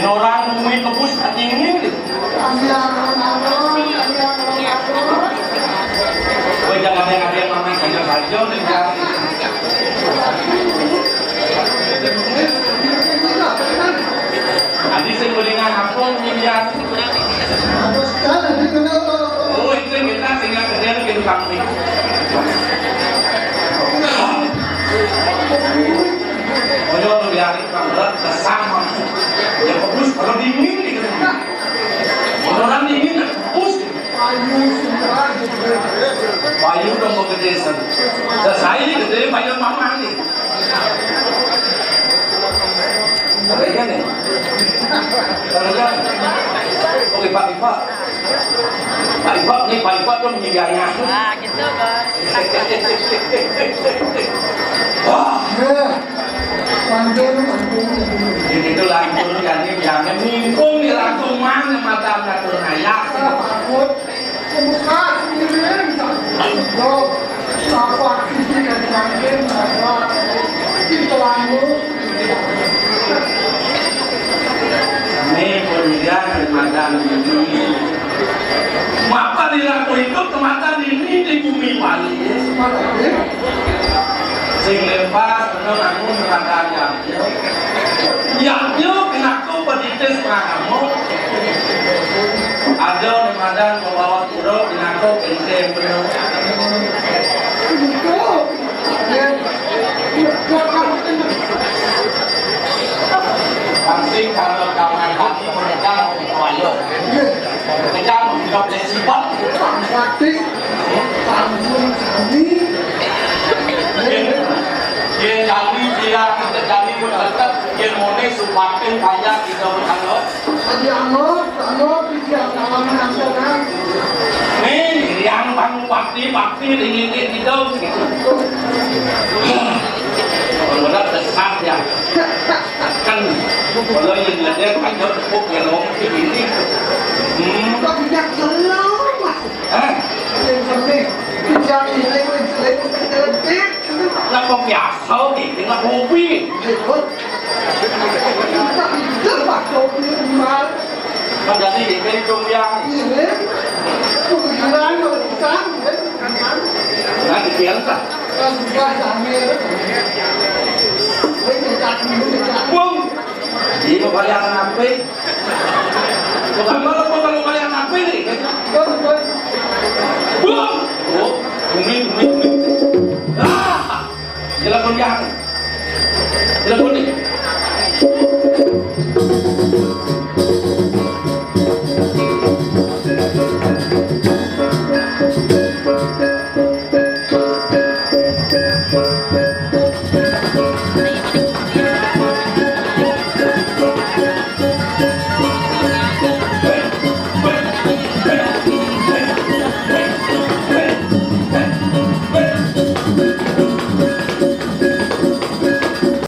Orang nemuin tebus anjing ini. Gue jangan ada yang main saja nih. Adi saya kulingan apa minyak. Oh itu kita sehingga kerja lebih pasti. Kalau tu biar kita bersama. Ya fokus kalau dingin nih. Orang dingin fokus. Bayu dong mau gede sen. Saya ini gede bayu mama nih. Ada kan nih? Ada kan? Oke Pak Ipa. Pak Ipa nih Pak Ipa tuh menyedianya. Ah gitu bos. Wah. Panjang. Jadi itu langsung jadi yang mingkung di langsung mana mata ngatur ayak. Takut. Kemuka sendiri. Yo, apa sih yang jangan ada kita lalu. Ini kemudian kematan ini. Maka dilakukan itu kematan ini di bumi Bali. Sing lepas benar aku mengatakan yang nyo kenaku pedites kamu ada nemadan membawa turut kenaku kentem benar pasti kalau kawan kami mereka menjual mereka menjual sifat Pasti tanggung kami. Dia jadi tetap dia mone supakin banyak kita berkalo. Ada anggot tidak dalam nasional. Nih yang bang bakti ingin kita gitu. Kalau besar ya kan kalau yang ada banyak pupuk yang long ini. Kau tidak selalu. Yang penting tidak dilewat. Nó không giả xấu thì tiếng là vô vi. Còn giờ đi bên Trung Giang nói thì tiếng cả Quân chỉ một kali yang napi bukan malah kalau kali yang napi nih Quân bumi jelas pun yang jelas pun nih